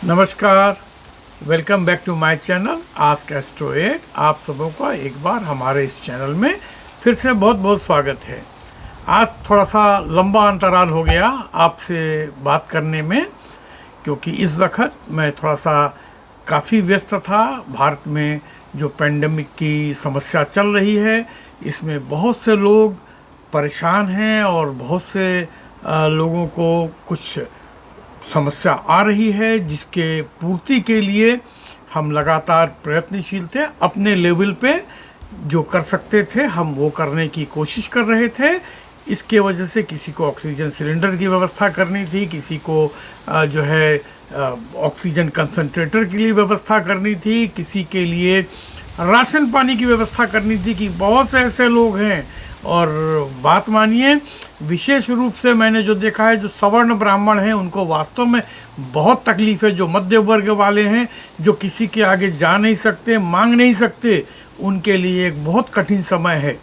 नमस्कार। Welcome back to my channel ask astro 8। आप सबों का एक बार हमारे इस चैनल में फिर से बहुत बहुत स्वागत है। आज थोड़ा सा लंबा अंतराल हो गया आपसे बात करने में, क्योंकि इस वक्त मैं थोड़ा सा काफ़ी व्यस्त था। भारत में जो पेंडेमिक की समस्या चल रही है, इसमें बहुत से लोग परेशान हैं और बहुत से लोगों को कुछ समस्या आ रही है, जिसके पूर्ति के लिए हम लगातार प्रयत्नशील थे। अपने लेवल पे जो कर सकते थे हम वो करने की कोशिश कर रहे थे। इसके वजह से किसी को ऑक्सीजन सिलेंडर की व्यवस्था करनी थी, किसी को जो है ऑक्सीजन कंसंट्रेटर के लिए व्यवस्था करनी थी, किसी के लिए राशन पानी की व्यवस्था करनी थी। कि बहुत से ऐसे लोग हैं, और बात मानिए, विशेष रूप से मैंने जो देखा है, जो सवर्ण ब्राह्मण हैं उनको वास्तव में बहुत तकलीफ है। जो मध्य वर्ग वाले हैं, जो किसी के आगे जा नहीं सकते, मांग नहीं सकते, उनके लिए एक बहुत कठिन समय है।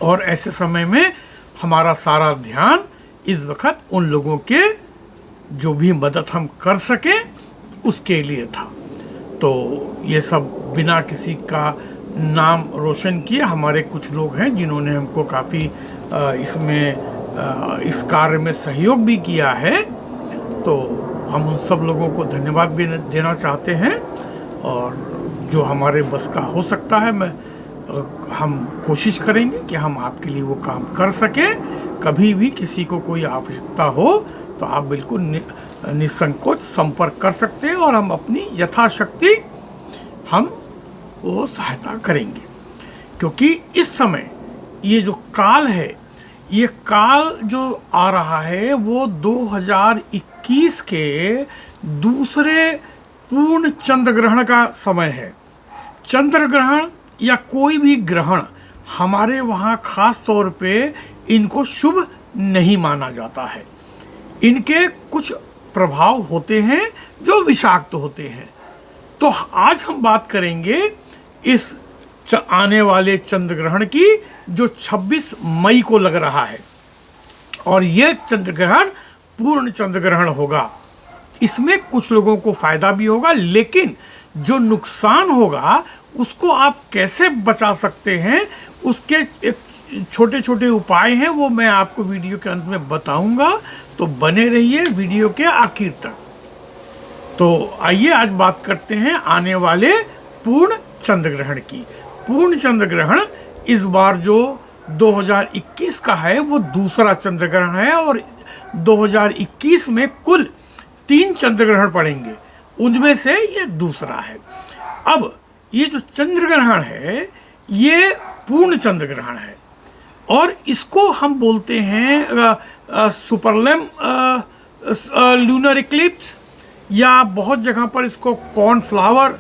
और ऐसे समय में हमारा सारा ध्यान इस वक्त उन लोगों के जो भी मदद हम कर सकें उसके लिए था। तो ये सब बिना किसी का नाम रोशन किए हमारे कुछ लोग हैं जिन्होंने हमको काफ़ी इसमें इस कार्य में सहयोग भी किया है। तो हम उन सब लोगों को धन्यवाद भी देना चाहते हैं, और जो हमारे बस का हो सकता है हम कोशिश करेंगे कि हम आपके लिए वो काम कर सकें। कभी भी किसी को कोई आवश्यकता हो तो आप बिल्कुल निसंकोच संपर्क कर सकते हैं, और हम अपनी यथाशक्ति हम वो सहायता करेंगे। क्योंकि इस समय ये जो काल है, ये काल जो आ रहा है वो 2021 के दूसरे पूर्ण चंद्र ग्रहण का समय है। चंद्र ग्रहण या कोई भी ग्रहण हमारे वहाँ खास तौर पे इनको शुभ नहीं माना जाता है। इनके कुछ प्रभाव होते हैं जो विषाक्त होते हैं। तो आज हम बात करेंगे इस आने वाले चंद्र ग्रहण की, जो 26 मई को लग रहा है। और ये चंद्र ग्रहण पूर्ण चंद्र ग्रहण होगा। इसमें कुछ लोगों को फायदा भी होगा, लेकिन जो नुकसान होगा उसको आप कैसे बचा सकते हैं, उसके एक छोटे छोटे उपाय हैं, वो मैं आपको वीडियो के अंत में बताऊंगा। तो बने रहिए वीडियो के आखिर तक। तो आइए आज बात करते हैं आने वाले पूर्ण चंद्र ग्रहण की। पूर्ण चंद्र ग्रहण इस बार जो 2021 का है वो दूसरा चंद्र ग्रहण है, और 2021 में कुल 3 चंद्र ग्रहण पड़ेंगे, उनमें से ये दूसरा है। अब ये जो चंद्र ग्रहण है ये पूर्ण चंद्र ग्रहण है, और इसको हम बोलते हैं सुपरलेम लूनर इक्लिप्स, या बहुत जगह पर इसको कॉर्नफ्लावर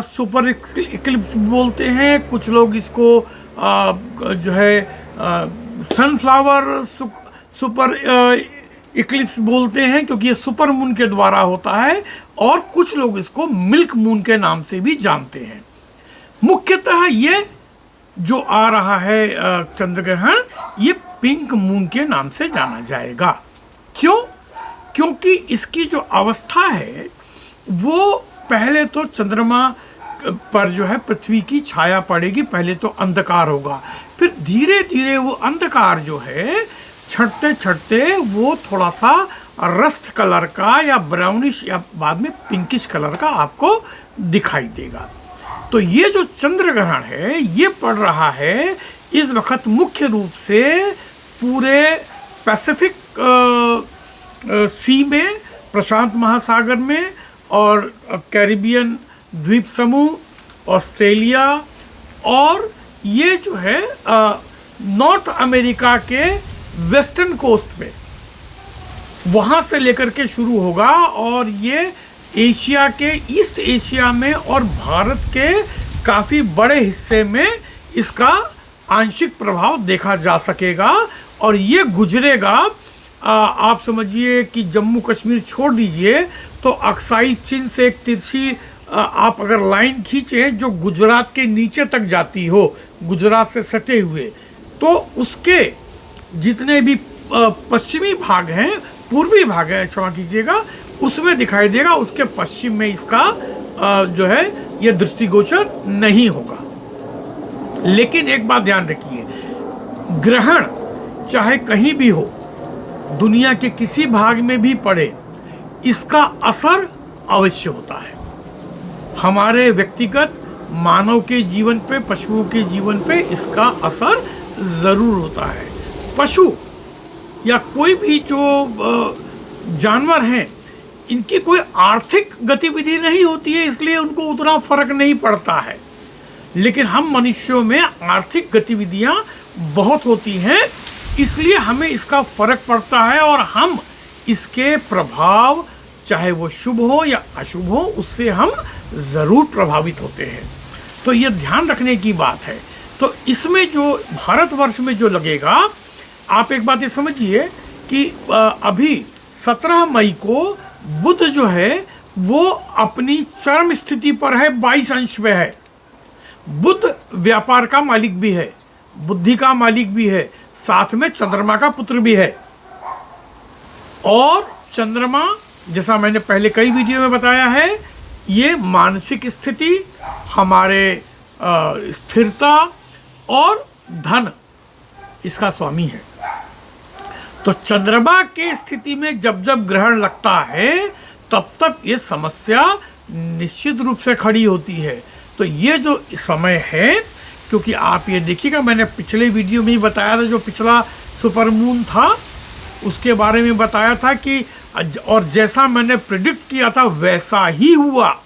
सुपर इक्लिप्स बोलते हैं। कुछ लोग इसको जो है सनफ्लावर सुपर इक्लिप्स बोलते हैं, क्योंकि ये सुपर मून के द्वारा होता है। और कुछ लोग इसको मिल्क मून के नाम से भी जानते हैं। मुख्यतः ये जो आ रहा है चंद्र ग्रहण, ये पिंक मून के नाम से जाना जाएगा। क्यों? क्योंकि इसकी जो अवस्था है वो पहले तो चंद्रमा पर जो है पृथ्वी की छाया पड़ेगी, पहले तो अंधकार होगा, फिर धीरे धीरे वो अंधकार जो है छटते छटते वो थोड़ा सा रस्ट कलर का या ब्राउनिश या बाद में पिंकिश कलर का आपको दिखाई देगा। तो ये जो चंद्र ग्रहण है ये पड़ रहा है इस वक्त मुख्य रूप से पूरे पैसिफिक सी में, प्रशांत महासागर में, और कैरिबियन द्वीप समूह, ऑस्ट्रेलिया, और ये जो है नॉर्थ अमेरिका के वेस्टर्न कोस्ट में, वहाँ से लेकर के शुरू होगा। और ये एशिया के, ईस्ट एशिया में और भारत के काफ़ी बड़े हिस्से में इसका आंशिक प्रभाव देखा जा सकेगा। और ये गुजरेगा, आप समझिए कि जम्मू कश्मीर छोड़ दीजिए, तो अक्साई चीन से एक तिरछी आप अगर लाइन खींचें जो गुजरात के नीचे तक जाती हो, गुजरात से सटे हुए, तो उसके जितने भी पश्चिमी भाग हैं, पूर्वी भाग है, क्षमा कीजिएगा, उसमें दिखाई देगा, उसके पश्चिम में इसका जो है ये दृष्टिगोचर नहीं होगा। लेकिन एक बात ध्यान रखिए, ग्रहण चाहे कहीं भी हो, दुनिया के किसी भाग में भी पड़े, इसका असर अवश्य होता है हमारे व्यक्तिगत मानव के जीवन पे, पशुओं के जीवन पे इसका असर ज़रूर होता है। पशु या कोई भी जो जानवर हैं, इनकी कोई आर्थिक गतिविधि नहीं होती है, इसलिए उनको उतना फर्क नहीं पड़ता है। लेकिन हम मनुष्यों में आर्थिक गतिविधियां बहुत होती हैं, इसलिए हमें इसका फर्क पड़ता है और हम इसके प्रभाव, चाहे वो शुभ हो या अशुभ हो, उससे हम ज़रूर प्रभावित होते हैं। तो ये ध्यान रखने की बात है। तो इसमें जो भारतवर्ष में जो लगेगा, आप एक बात ये समझिए कि अभी 17 मई को बुध जो है वो अपनी चरम स्थिति पर है, 22 अंश पे है। बुध व्यापार का मालिक भी है, बुद्धि का मालिक भी है, साथ में चंद्रमा का पुत्र भी है। और चंद्रमा, जैसा मैंने पहले कई वीडियो में बताया है, ये मानसिक स्थिति, हमारे स्थिरता और धन, इसका स्वामी है। तो चंद्रमा के स्थिति में जब जब ग्रहण लगता है, तब तक ये समस्या निश्चित रूप से खड़ी होती है। तो ये जो समय है, क्योंकि आप ये देखिएगा, मैंने पिछले वीडियो में ही बताया था, जो पिछला सुपरमून था उसके बारे में बताया था कि, और जैसा मैंने प्रिडिक्ट किया था वैसा ही हुआ।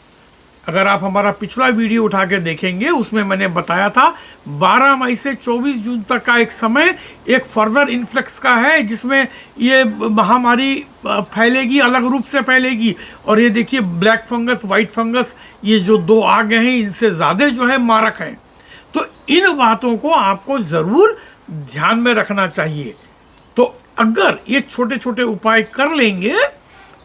अगर आप हमारा पिछला वीडियो उठा के देखेंगे, उसमें मैंने बताया था 12 मई से 24 जून तक का एक समय एक फर्दर इन्फ्लक्स का है, जिसमें ये महामारी फैलेगी, अलग रूप से फैलेगी। और ये देखिए, ब्लैक फंगस, वाइट फंगस, ये जो दो आ गए हैं, इनसे ज़्यादा जो है मारक हैं। तो इन बातों को आपको ज़रूर ध्यान में रखना चाहिए। तो अगर ये छोटे छोटे उपाय कर लेंगे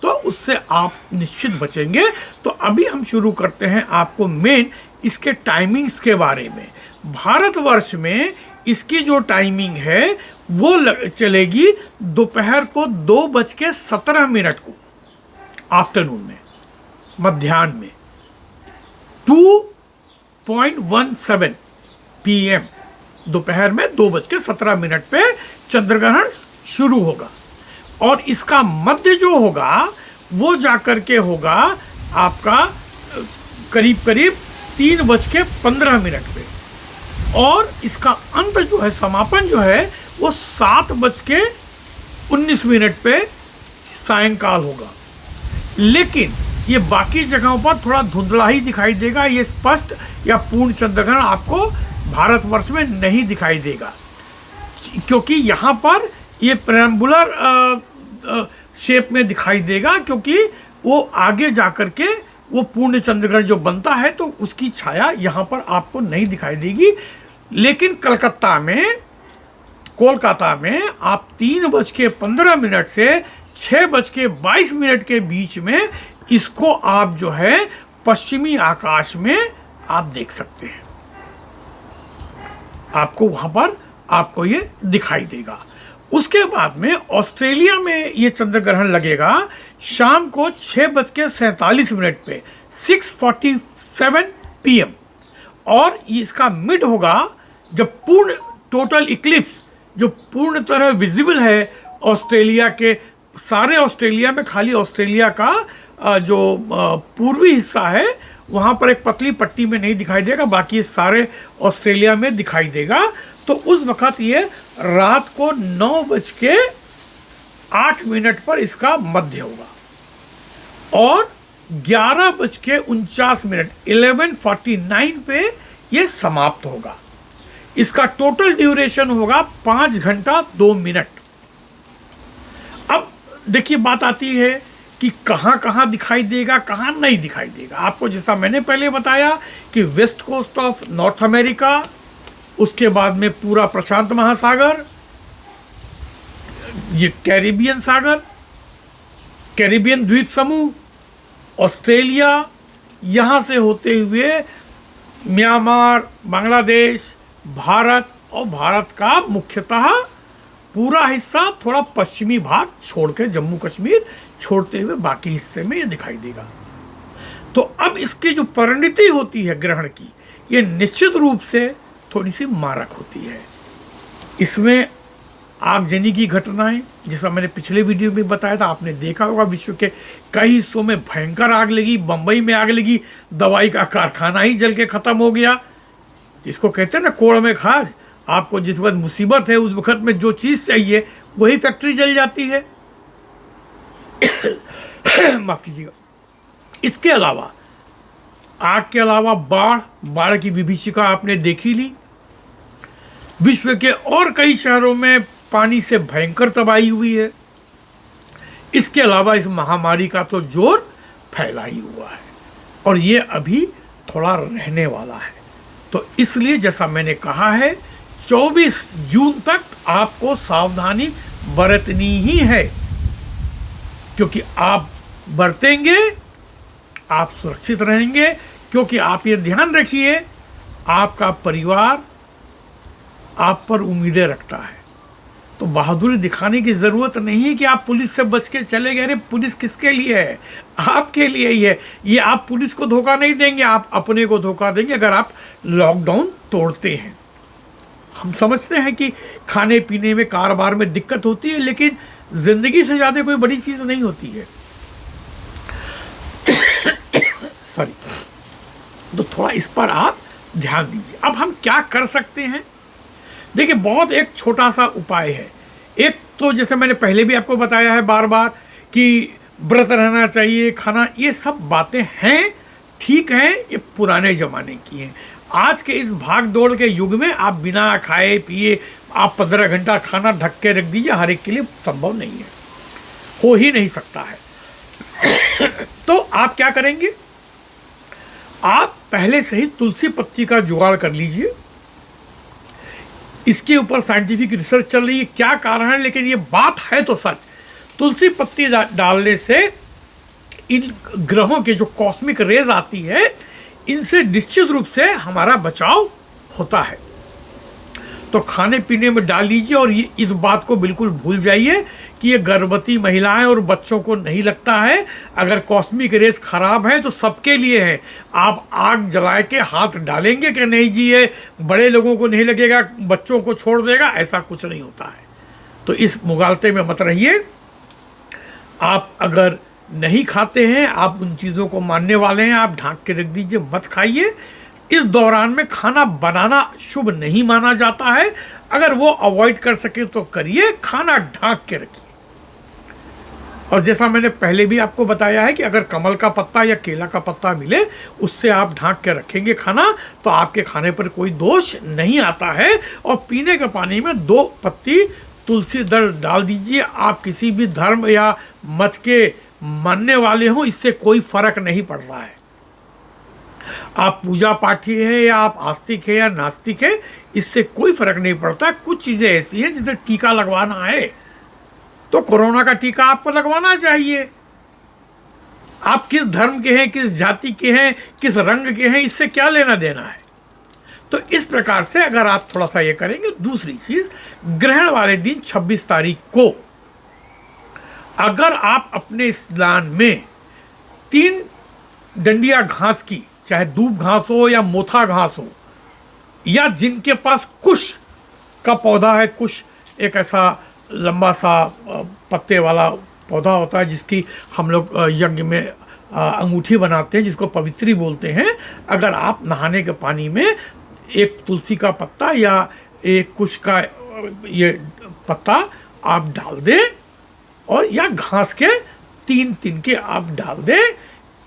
तो उससे आप निश्चित बचेंगे। तो अभी हम शुरू करते हैं आपको मेन इसके टाइमिंग्स के बारे में। भारतवर्ष में इसकी जो टाइमिंग है वो चलेगी दोपहर को 2:17 को, आफ्टरनून में, मध्याह्न में 2:17 PM, दोपहर में 2:17 पे चंद्रग्रहण शुरू होगा। और इसका मध्य जो होगा वो जाकर के होगा आपका करीब करीब 3:15 पे, और इसका अंत जो है, समापन जो है, वो 7:19 पे सायंकाल होगा। लेकिन ये बाकी जगहों पर थोड़ा धुंधला ही दिखाई देगा, ये स्पष्ट या पूर्ण चंद्रग्रहण आपको भारतवर्ष में नहीं दिखाई देगा, क्योंकि यहाँ पर ये ट्रायंगुलर शेप में दिखाई देगा, क्योंकि वो आगे जाकर के वो पूर्ण चंद्रग्रहण जो बनता है तो उसकी छाया यहाँ पर आपको नहीं दिखाई देगी। लेकिन कोलकाता में आप 3:15 से 6:22 के बीच में इसको आप जो है पश्चिमी आकाश में आप देख सकते हैं। आपको वहाँ पर आपको ये दिखाई देगा। उसके बाद में ऑस्ट्रेलिया में ये चंद्र ग्रहण लगेगा शाम को 6:47 पे, 6:47 PM, और इसका मिड होगा जब पूर्ण टोटल इक्लिप्स जो पूर्ण तरह विजिबल है ऑस्ट्रेलिया के, सारे ऑस्ट्रेलिया में, खाली ऑस्ट्रेलिया का जो पूर्वी हिस्सा है वहाँ पर एक पतली पट्टी में नहीं दिखाई देगा, बाकी सारे ऑस्ट्रेलिया में दिखाई देगा। तो उस वक़्त ये रात को 9:08 पर इसका मध्य होगा, और 11:49 11:49 पे ये समाप्त होगा। इसका टोटल ड्यूरेशन होगा 5 घंटा 2 मिनट। अब देखिए, बात आती है कि कहाँ कहाँ दिखाई देगा, कहाँ नहीं दिखाई देगा। आपको जैसा मैंने पहले बताया कि west coast of North America, उसके बाद में पूरा प्रशांत महासागर, ये कैरिबियन सागर, कैरिबियन द्वीप समूह, ऑस्ट्रेलिया, यहाँ से होते हुए म्यांमार, बांग्लादेश, भारत, और भारत का मुख्यतः पूरा हिस्सा, थोड़ा पश्चिमी भाग छोड़ के जम्मू कश्मीर, छोड़ते हुए बाकी हिस्से में ये दिखाई देगा। तो अब इसकी जो परिणति होती है ग्रहण की, ये निश्चित रूप से थोड़ी सी मारक होती है। इसमें आगजनी की घटनाएं, जैसा मैंने पिछले वीडियो में बताया था, आपने देखा होगा विश्व के कई हिस्सों में भयंकर आग लगी। बंबई में आग लगी, दवाई का कारखाना ही जल के खत्म हो गया। जिसको कहते हैं ना कोड़ में खाज, आपको जिस वक्त मुसीबत है उस वक्त में जो चीज़ चाहिए वही फैक्ट्री जल जाती है। माफ कीजिएगा। इसके अलावा आग के अलावा बाढ़ की विभीषिका आपने देखी ली। विश्व के और कई शहरों में पानी से भयंकर तबाही हुई है। इसके अलावा इस महामारी का तो जोर फैला ही हुआ है और ये अभी थोड़ा रहने वाला है। तो इसलिए जैसा मैंने कहा है, 24 जून तक आपको सावधानी बरतनी ही है, क्योंकि आप बरतेंगे आप सुरक्षित रहेंगे। क्योंकि आप ये ध्यान रखिए, आपका परिवार आप पर उम्मीदें रखता है। तो बहादुरी दिखाने की ज़रूरत नहीं है कि आप पुलिस से बच के चले गए। अरे पुलिस किसके लिए है? आपके लिए ही है। ये आप पुलिस को धोखा नहीं देंगे, आप अपने को धोखा देंगे अगर आप लॉकडाउन तोड़ते हैं। हम समझते हैं कि खाने पीने में कारोबार में दिक्कत होती है, लेकिन ज़िंदगी से ज़्यादा कोई बड़ी चीज़ नहीं होती है। सॉरी। तो थोड़ा इस पर आप ध्यान दीजिए। अब हम क्या कर सकते हैं? देखिए, बहुत एक छोटा सा उपाय है। एक तो जैसे मैंने पहले भी आपको बताया है बार बार कि व्रत रहना चाहिए, खाना, ये सब बातें हैं, ठीक हैं, ये पुराने ज़माने की हैं। आज के इस भाग दौड़ के युग में आप बिना खाए पिए आप 15 घंटा खाना ढक के रख दीजिए, हर एक के लिए संभव नहीं है, हो ही नहीं सकता है। तो आप क्या करेंगे? आप पहले से ही तुलसी पत्ती का जुगाड़ कर लीजिए। इसके ऊपर साइंटिफिक रिसर्च चल रही है, क्या कारण है, लेकिन ये बात है तो सच। तुलसी पत्ती डालने से इन ग्रहों के जो कॉस्मिक रेज आती है, इनसे निश्चित रूप से हमारा बचाव होता है। तो खाने पीने में डाल लीजिए और ये इस बात को बिल्कुल भूल जाइए कि ये गर्भवती महिलाएं और बच्चों को नहीं लगता है। अगर कॉस्मिक रेस खराब है तो सबके लिए है। आप आग जला के हाथ डालेंगे कि नहीं जी ये बड़े लोगों को नहीं लगेगा, बच्चों को छोड़ देगा, ऐसा कुछ नहीं होता है। तो इस मुगालते में मत रहिए। आप अगर नहीं खाते हैं, आप उन चीज़ों को मानने वाले हैं, आप ढांक के रख दीजिए, मत खाइए। इस दौरान में खाना बनाना शुभ नहीं माना जाता है। अगर वो अवॉइड कर सके तो करिए, खाना ढांक के रखिए। और जैसा मैंने पहले भी आपको बताया है कि अगर कमल का पत्ता या केला का पत्ता मिले, उससे आप ढांक के रखेंगे खाना, तो आपके खाने पर कोई दोष नहीं आता है। और पीने के पानी में 2 पत्ती तुलसी दल डाल दीजिए। आप किसी भी धर्म या मत के मानने वाले हो, इससे कोई फर्क नहीं पड़ रहा है। आप पूजा पाठी है या आप आस्तिक है या नास्तिक है, इससे कोई फर्क नहीं पड़ता। कुछ चीज़ें ऐसी हैं जिसे टीका लगवाना है तो कोरोना का टीका आपको लगवाना चाहिए। आप किस धर्म के हैं, किस जाति के हैं, किस रंग के हैं, इससे क्या लेना देना है। तो इस प्रकार से अगर आप थोड़ा सा ये करेंगे। दूसरी चीज़, ग्रहण वाले दिन 26 तारीख को अगर आप अपने स्नान में 3 डंडिया घास की, चाहे दूब घास हो या मोथा घास हो, या जिनके पास कुश का पौधा है, कुश एक ऐसा लंबा सा पत्ते वाला पौधा होता है जिसकी हम लोग यज्ञ में अंगूठी बनाते हैं, जिसको पवित्री बोलते हैं। अगर आप नहाने के पानी में एक तुलसी का पत्ता या एक कुश का ये पत्ता आप डाल दें, और या घास के 3 तिनके आप डाल दें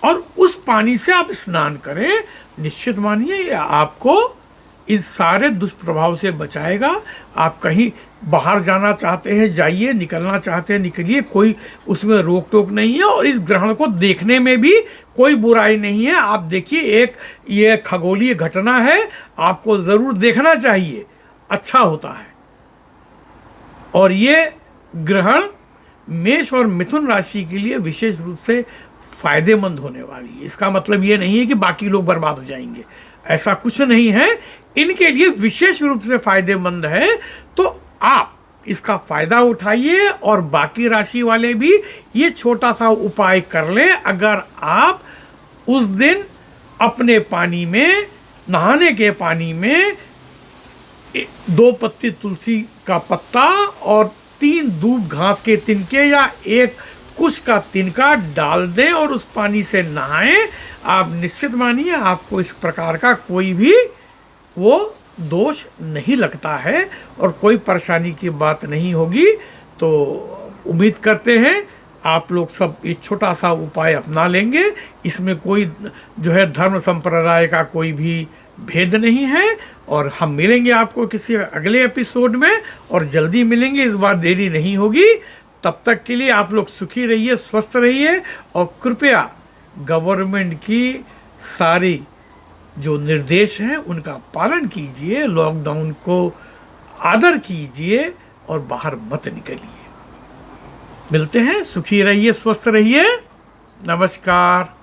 और उस पानी से आप स्नान करें, निश्चित मानिए ये आपको इस सारे दुष्प्रभाव से बचाएगा। आप कहीं बाहर जाना चाहते हैं जाइए, निकलना चाहते हैं निकलिए, कोई उसमें रोक टोक नहीं है। और इस ग्रहण को देखने में भी कोई बुराई नहीं है। आप देखिए, एक ये खगोलीय घटना है, आपको ज़रूर देखना चाहिए, अच्छा होता है। और ये ग्रहण मेष और मिथुन राशि के लिए विशेष रूप से फायदेमंद होने वाली है। इसका मतलब ये नहीं है कि बाकी लोग बर्बाद हो जाएंगे, ऐसा कुछ नहीं है। इनके लिए विशेष रूप से फायदेमंद है। तो आप इसका फ़ायदा उठाइए और बाकी राशि वाले भी ये छोटा सा उपाय कर लें। अगर आप उस दिन अपने पानी में, नहाने के पानी में 2 पत्ती तुलसी का पत्ता और 3 दूब घास के तिनके या 1 कुश का तिनका डाल दें और उस पानी से नहाएं। आप निश्चित मानिए आपको इस प्रकार का कोई भी वो दोष नहीं लगता है और कोई परेशानी की बात नहीं होगी। तो उम्मीद करते हैं आप लोग सब ये छोटा सा उपाय अपना लेंगे। इसमें कोई जो है धर्म संप्रदाय का कोई भी भेद नहीं है। और हम मिलेंगे आपको किसी अगले एपिसोड में, और जल्दी मिलेंगे, इस बार देरी नहीं होगी। तब तक के लिए आप लोग सुखी रहिए, स्वस्थ रहिए और कृपया गवर्नमेंट की सारी जो निर्देश हैं उनका पालन कीजिए, लॉकडाउन को आदर कीजिए और बाहर मत निकलिए। मिलते हैं, सुखी रहिए, स्वस्थ रहिए, नमस्कार।